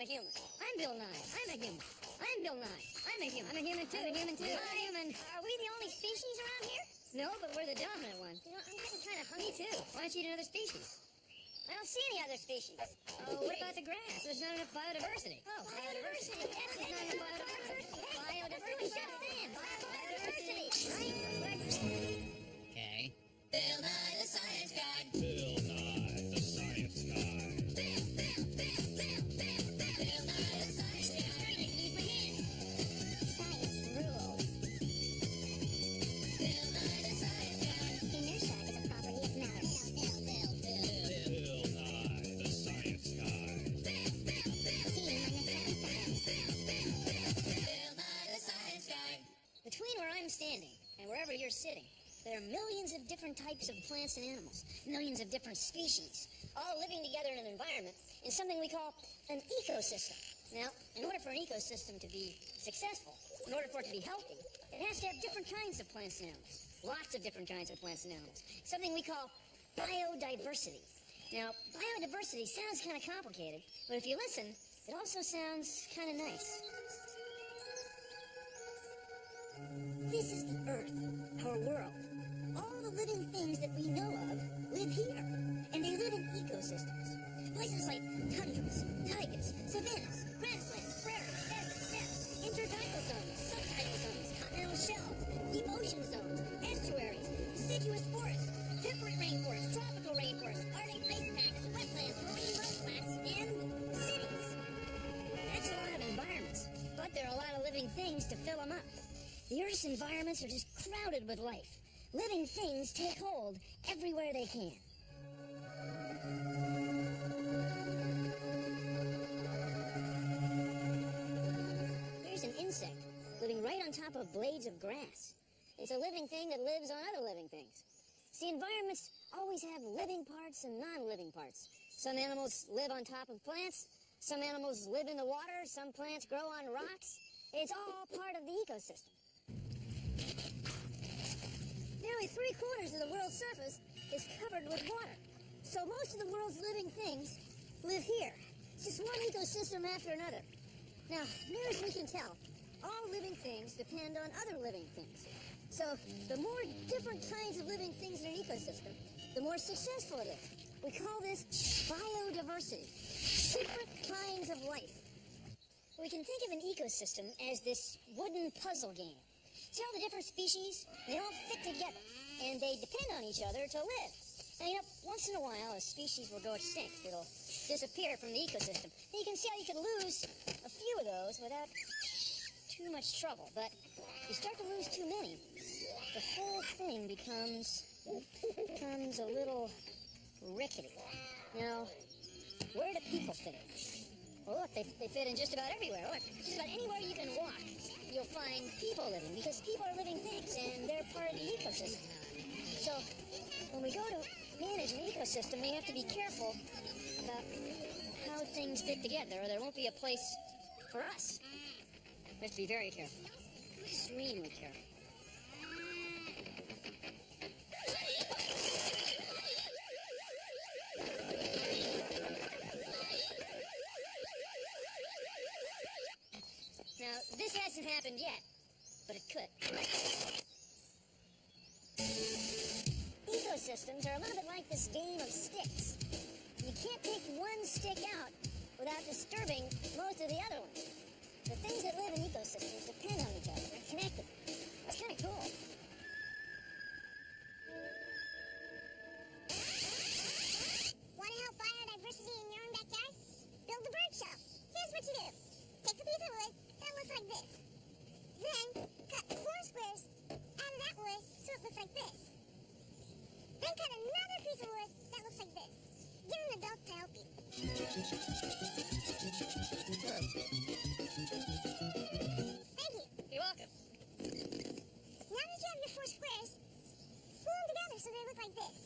I'm a human. I'm Bill Nye. I'm a human. I'm Bill Nye. I'm a human. I'm a human too. I'm a human too. I'm a human. Are we the only species around here? No, but we're the dominant one. You know, I'm getting kind of hungry too. Why don't you eat another species? I don't see any other species. Oh, what about the grass? There's not enough biodiversity. Oh, biodiversity. Yes, there's not enough biodiversity. Biodiversity. Right? Okay. Bill Nye the Science Guy. Bill Nye the Science Guy. Bill Nye the Science Guy. He's my hand. Science rules. Bill Nye the Science Guy. Inertia is a property of matter. Bill Nye the Science Guy. Bill Nye the Science Guy. Between where I'm standing and wherever you're sitting, there are millions of different types of plants and animals, millions of different species, all living together in an environment in something we call an ecosystem. Now, in order for an ecosystem to be successful, in order for it to be healthy, it has to have different kinds of plants and animals, lots of different kinds of plants and animals, something we call biodiversity. Now, biodiversity sounds kind of complicated, but if you listen, it also sounds kind of nice. This is the Earth, our world. All the living things that we know of live here, and they live in ecosystems. Places like tundras, taigas, savannas, grasslands, prairies, deserts, steppes, intertidal zones, subtidal zones, continental shelves, deep ocean zones, estuaries, deciduous forests, temperate rainforests, tropical rainforests, arctic ice packs, wetlands, marine mudflats, and cities. That's a lot of environments, but there are a lot of living things to fill them up. The Earth's environments are just crowded with life. Living things take hold everywhere they can. Here's an insect living right on top of blades of grass. It's a living thing that lives on other living things. See, environments always have living parts and non-living parts. Some animals live on top of plants. Some animals live in the water. Some plants grow on rocks. It's all part of the ecosystem. Nearly 3/4 of the world's surface is covered with water. So most of the world's living things live here. It's just one ecosystem after another. Now, near as we can tell, all living things depend on other living things. So the more different kinds of living things in an ecosystem, the more successful it is. We call this biodiversity. Different kinds of life. We can think of an ecosystem as this wooden puzzle game. See all the different species? They all fit together, and they depend on each other to live. Now, you know, once in a while, a species will go extinct. It'll disappear from the ecosystem. And you can see how you could lose a few of those without too much trouble. But if you start to lose too many, the whole thing becomes a little rickety. Now, where do people fit in? Well, look, they fit in just about everywhere. Look, just about anywhere you can walk, you'll find people living, because people are living things, and they're part of the ecosystem. So, when we go to manage an ecosystem, we have to be careful about how things fit together, or there won't be a place for us. We have to be very careful, extremely careful. Now, this hasn't happened yet, but it could. Ecosystems are a little bit like this game of sticks. You can't take one stick out without disturbing most of the other ones. The things that live in ecosystems depend on each other. They're connected. It's kind of cool. Want to help biodiversity in your own backyard? Build a bird shop. Here's what you do. Take a piece of wood that looks like this. Then cut 4 squares out of that wood so it looks like this. Then cut another piece of wood that looks like this. Get an adult to help you. Thank you. You're welcome. Now that you have your 4 squares, glue them together so they look like this.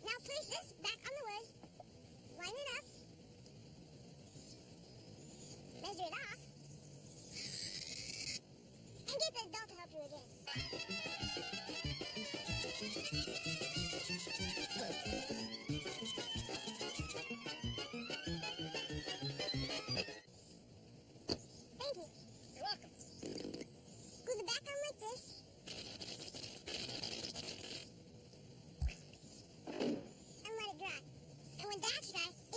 Now place this back on the wood, line it up, measure it off, and get the adult to help you again.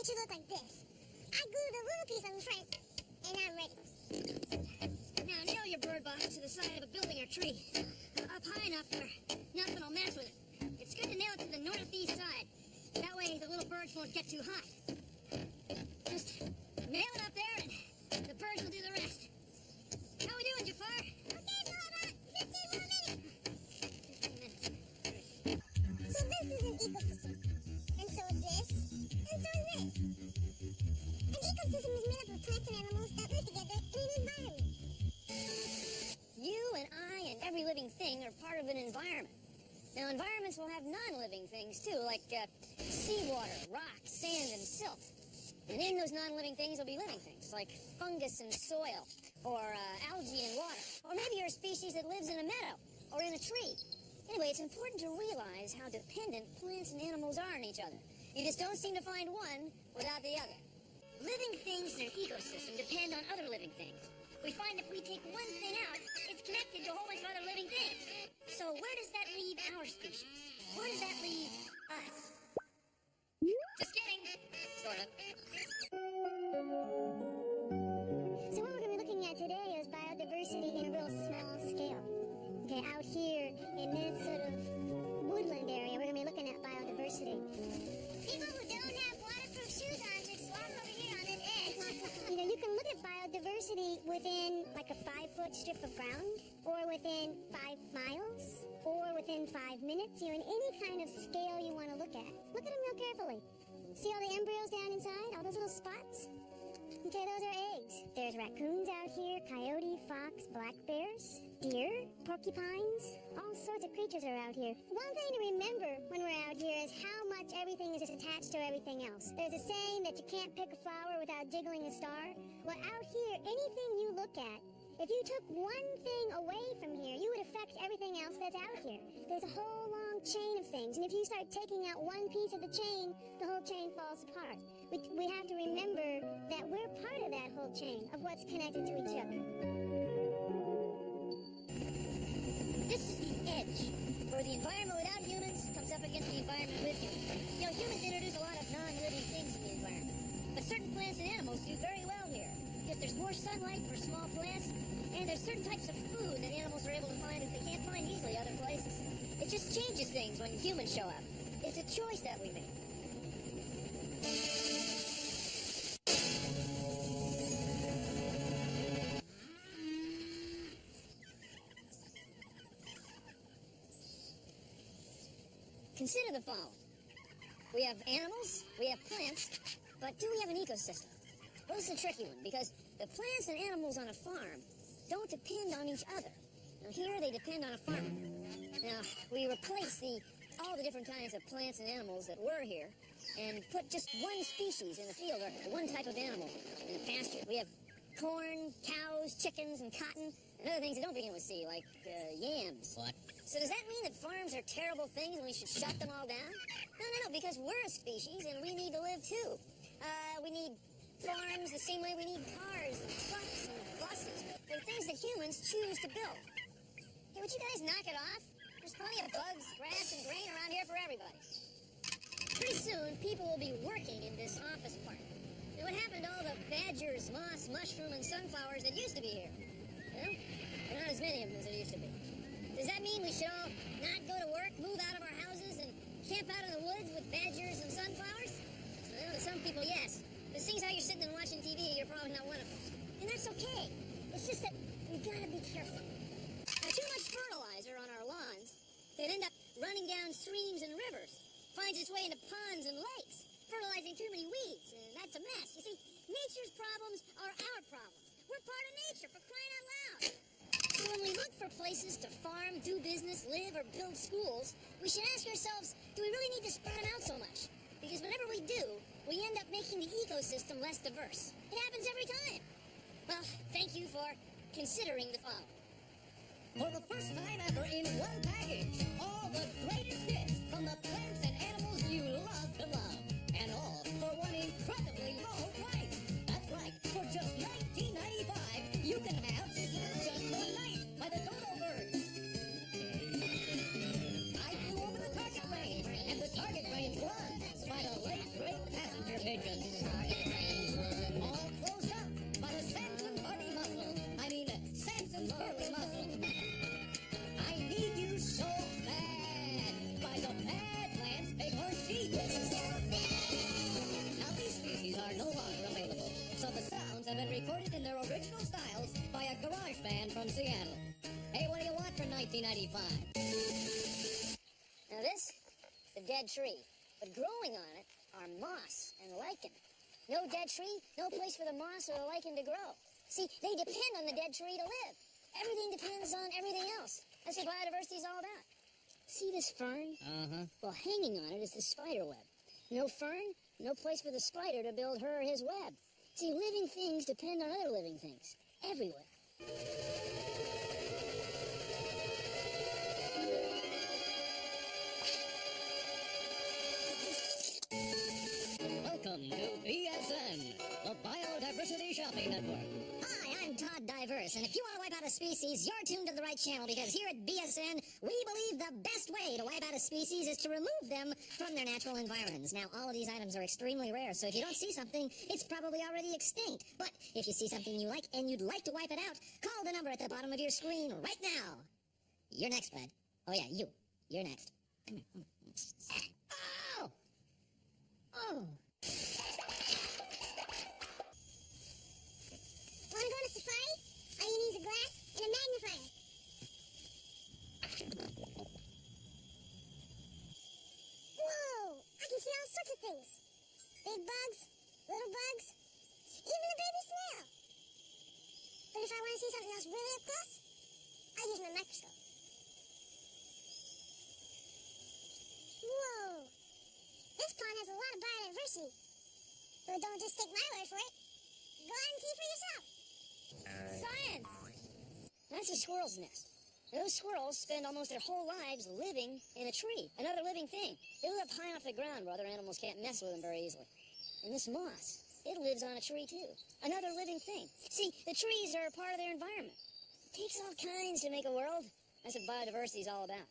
it should look like this. I glued a little piece on the front, and I'm ready. Now nail your bird box to the side of a building or tree, up high enough where nothing will mess with it. It's good to nail it to the northeast side. That way the little birds won't get too high. Just nail it up there and the birds will do the rest. How we doing, Jafar? Okay, so about 15 more minutes. 15 minutes. So this is an ecosystem. And so is this. And so is this. An ecosystem is made up of plants and animals that live together in an environment. You and I and every living thing are part of an environment. Now, environments will have non-living things, too, like seawater, rocks, sand, and silt. And in those non-living things will be living things, like fungus and soil, or algae and water. Or maybe you're a species that lives in a meadow, or in a tree. Anyway, it's important to realize how dependent plants and animals are on each other. You just don't seem to find one without the other. Living things in an ecosystem depend on other living things. We find if we take one thing out, it's connected to a whole bunch of other living things. So where does that leave our species? Where does that leave us? Just kidding. Sort of. So what we're going to be looking at today is biodiversity in a real small scale. Okay, out here in this sort of woodland area, we're going to be looking at biodiversity. People who don't have waterproof shoes on should swap over here on this edge. You know, you can look at biodiversity within like a 5-foot strip of ground, or within 5 miles, or within 5 minutes. You know, in any kind of scale you want to look at. Look at them real carefully. See all the embryos down inside? All those little spots? Okay, those are eggs. There's raccoons out here, coyote, fox, black bears, deer, porcupines. All sorts of creatures are out here. One thing to remember when we're out here is how much everything is just attached to everything else. There's a saying that you can't pick a flower without jiggling a star. Well, out here, anything you look at, if you took one thing away from here, you would affect everything else that's out here. There's a whole long chain of things, and if you start taking out one piece of the chain, the whole chain falls apart. We have to remember that we're part of that whole chain of what's connected to each other. This is the edge, where the environment without humans comes up against the environment with humans. You know, humans introduce a lot of non-living things in the environment, but certain plants and animals do very well here. Because there's more sunlight for small plants, and there's certain types of food that animals are able to find that they can't find easily other places. It just changes things when humans show up. It's a choice that we make. Consider the following. We have animals, we have plants, but do we have an ecosystem? Well, this is a tricky one, because the plants and animals on a farm don't depend on each other. Now, here they depend on a farmer. Now, we replace all the different kinds of plants and animals that were here and put just one species in the field, or one type of animal in the pasture. We have corn, cows, chickens, and cotton, and other things that don't begin with C, like yams. What? So does that mean that farms are terrible things and we should shut them all down? No, because we're a species and we need to live too. We need farms the same way we need cars and trucks and buses. They're things that humans choose to build. Hey, would you guys knock it off? There's plenty of bugs, grass, and grain around here for everybody. Pretty soon, people will be working in this office park. And what happened to all the badgers, moths, mushroom, and sunflowers that used to be here? Well, there are not as many of them as there used to be. Does that mean we should all not go to work, move out of our houses, and camp out in the woods with badgers and sunflowers? Well, to some people, yes. But it seems how you're sitting and watching TV, you're probably not one of them. And that's okay. It's just that we've got to be careful. Now, too much fertilizer on our lawns could end up running down streams and rivers, finds its way into ponds and lakes, fertilizing too many weeds, and that's a mess. You see, nature's problems are our problems. We're part of nature, for crying out loud. So when we look for places to farm, do business, live, or build schools, we should ask ourselves, do we really need to spread them out so much? Because whenever we do, we end up making the ecosystem less diverse. It happens every time. Well, thank you for considering the following. For the first time ever in one package, all the greatest hits from the plants and animals you love to love. And all for one incredibly low price. That's right, for just $19.95, you can have Just One Night by the Dodo Birds. I flew over the target range, and the target range was by the late great passenger agents. All closed up by the Samson Party Muscle. I mean, Samson Party Muscle. I need you so bad. By the bad plants, bighorn sheep. Now these species are no longer available, so the sounds have been recorded in their original styles by a garage band from Seattle. Hey, what do you want for 1995? Now this, the dead tree. But growing on it are moss and lichen. No dead tree, no place for the moss or the lichen to grow. See, they depend on the dead tree to live. Everything depends on everything else. That's what biodiversity is all about. See this fern? Uh-huh. Well, hanging on it is the spider web. No fern, no place for the spider to build her or his web. See, living things depend on other living things. Everywhere. Welcome to BSN, the Biodiversity Shopping Network. Hi, I'm Todd Diverse, and if you want to wipe out a species, you're tuned to the right channel, because here at BSN, we believe the best way to wipe out a species is to remove them from their natural environs. Now, all of these items are extremely rare, so if you don't see something, it's probably already extinct. But if you see something you like and you'd like to wipe it out, call the number at the bottom of your screen right now. You're next, bud. Oh, yeah, you. You're next. Come here. Oh! Oh! Want to go on a safari? All you need is a glass and a magnifier. Whoa! I can see all sorts of things. Big bugs, little bugs, even a baby snail. But if I want to see something else really up close, I use my microscope. Whoa! This pond has a lot of biodiversity. But don't just take my word for it. Go out and see for yourself. Science! That's a squirrel's nest. Those squirrels spend almost their whole lives living in a tree, another living thing. They live up high off the ground where other animals can't mess with them very easily. And this moss, it lives on a tree too, another living thing. See, the trees are a part of their environment. It takes all kinds to make a world. That's what biodiversity is all about.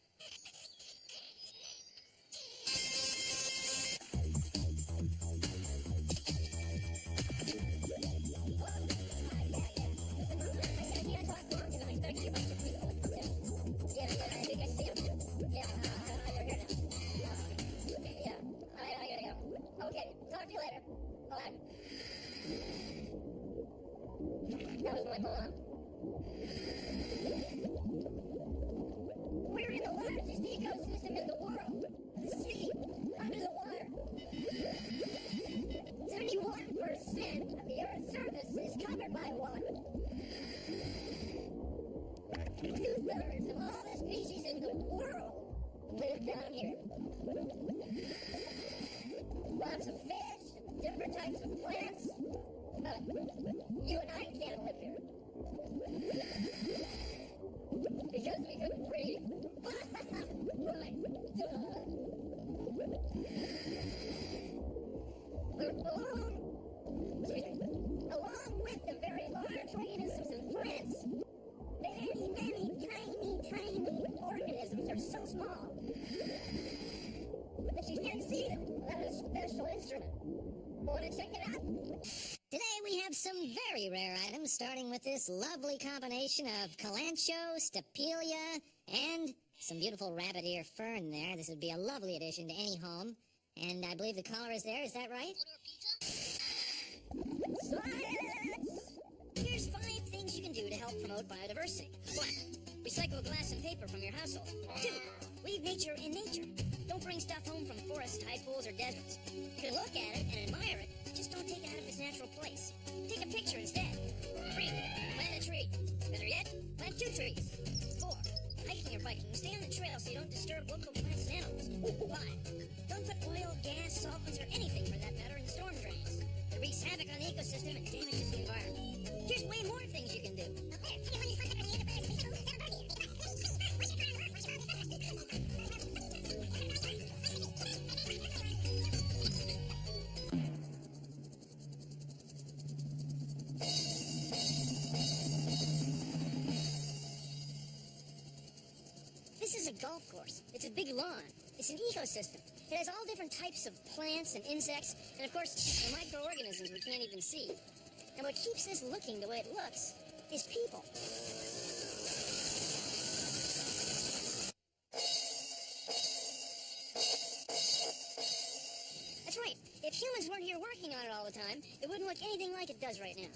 Okay, talk to you later. Bye. That was my mom. We're in the largest ecosystem in the world. The sea, under the water. 71% of the Earth's surface is covered by water. 2/3 of all the species in the world live down here. Lots of fish, different types of plants. You and I can't live here. Because we couldn't breathe. Right. Along with the very large organisms and plants, many tiny organisms are so small that you can't see them without a special instrument. Want to check it out? Today we have some very rare items, starting with this lovely combination of kalanchoe, stapelia, and some beautiful rabbit ear fern there. This would be a lovely addition to any home. And I believe the caller is there, is that right? Science! Here's 5 things you can do to help promote biodiversity. 1. Recycle glass and paper from your household. 2. Leave nature in nature. Don't bring stuff home from forests, tide pools, or deserts. You can look at it and admire it, just don't take it out of its natural place. Take a picture instead. 3. Plant a tree. Better yet, plant 2 trees. 4. Hiking or biking, stay on the trail so you don't disturb local plants and animals. 5. Don't put oil, gas, solvents, or anything for that matter in storm drains. It wreaks havoc on the ecosystem and damages the environment. Here's way more things you can do. This is a golf course. It's a big lawn. It's an ecosystem. It has all different types of plants and insects, and of course, the microorganisms we can't even see. And what keeps this looking the way it looks is people. That's right. If humans weren't here working on it all the time, it wouldn't look anything like it does right now.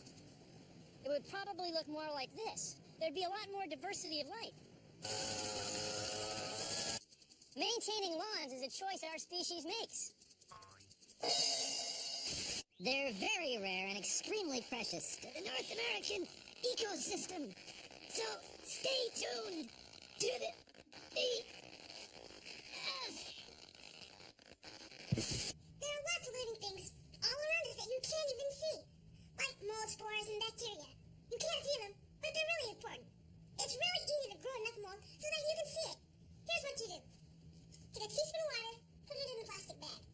It would probably look more like this. There'd be a lot more diversity of life. Maintaining lawns is a choice our species makes. They're very rare and extremely precious to the North American ecosystem. So stay tuned to the There are lots of living things all around us that you can't even see, like mold spores and bacteria. You can't see them, but they're really important. It's really easy to grow enough mold so that you can see it. Here's what you do. Get a teaspoon of water, put it in a plastic bag.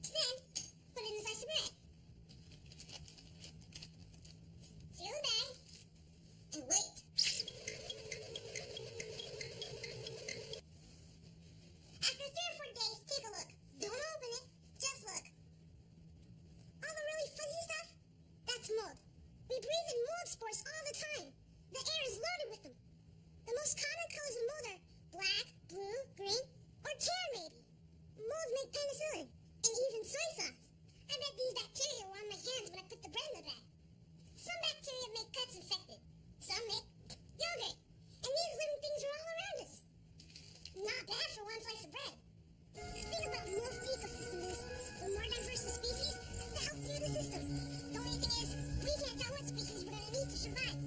Then, put it in a slice of bread. Seal the bag, and wait. After 3 or 4 days, take a look. Don't open it, just look. All the really fuzzy stuff, that's mold. We breathe in mold spores all the time. The air is loaded with them. The most common colors of mold are black, blue, green, or tan maybe. Molds make penicillin, and even soy sauce. I bet these bacteria were on my hands when I put the bread in the bag. Some bacteria make cuts infected. Some make yogurt. And these living things are all around us. Not bad for one slice of bread. The thing about most ecosystems is the more diverse the species, the healthier the system. The only thing is, we can't tell what species we're going to need to survive.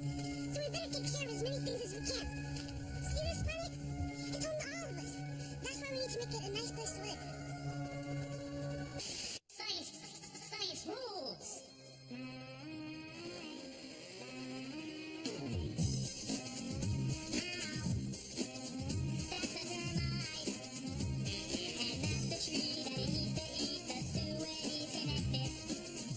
So we better take care of as many things as we can. See this planet? It's home to all of us. That's why we need to make it a nice place to live. Science rules. That's a termite, and that's the tree that it needs to eat. The two ways connected,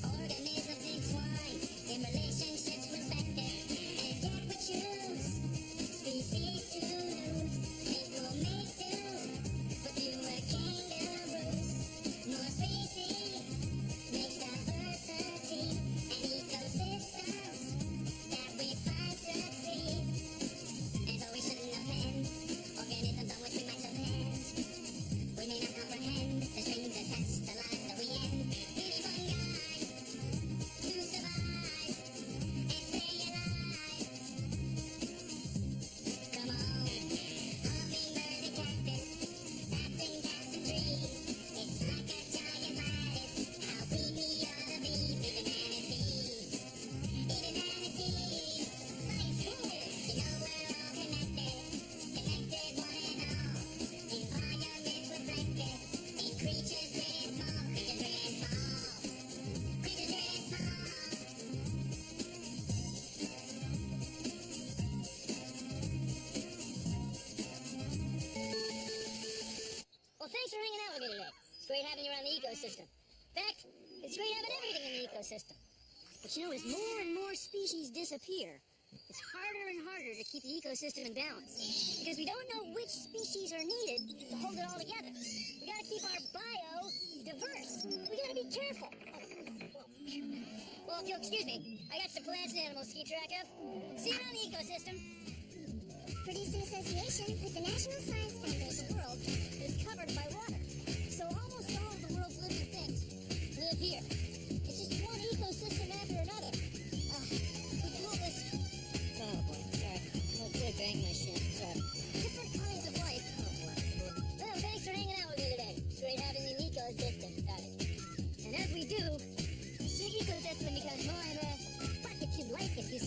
organisms entwined in relationships respected, and yet we choose species to lose. Think we'll make do with fewer kangaroos. More species makes diversity and ecosystems that we find succeed. And so we shouldn't offend organisms on which we might depend. We may not comprehend the strings attached to lives that we end. We need fungi to survive and stay alive. Come on, hummingbird and cactus, bats and cats and trees. It's like a giant lattice, how we meet other bees, even manatees. Even manatees, science rules. You know we're all connected, connected one and all. Environments reflected in creatures great and small, creatures great and small, creatures great and small. Well, thanks for hanging out with me today. It's great having you around the ecosystem. In fact, it's great having everything in the ecosystem. But you know, as more and more species disappear, it's harder and harder to keep the ecosystem in balance. Because we don't know which species are needed to hold it all together. We gotta keep our bio diverse. We gotta be careful. Well, if you'll excuse me, I got some plants and animals to keep track of. See you around the ecosystem. Produced in association with the National Science Foundation. The world is covered by water. So almost all of the world's living things live here. It's just one ecosystem after another. We call this... Oh boy, sorry. I'm gonna bang my shin. Sorry. Different kinds of life. Oh boy. Well, thanks for hanging out with me today. It's great having the ecosystem. And as we do, the ecosystem becomes more and more... What would you like if you...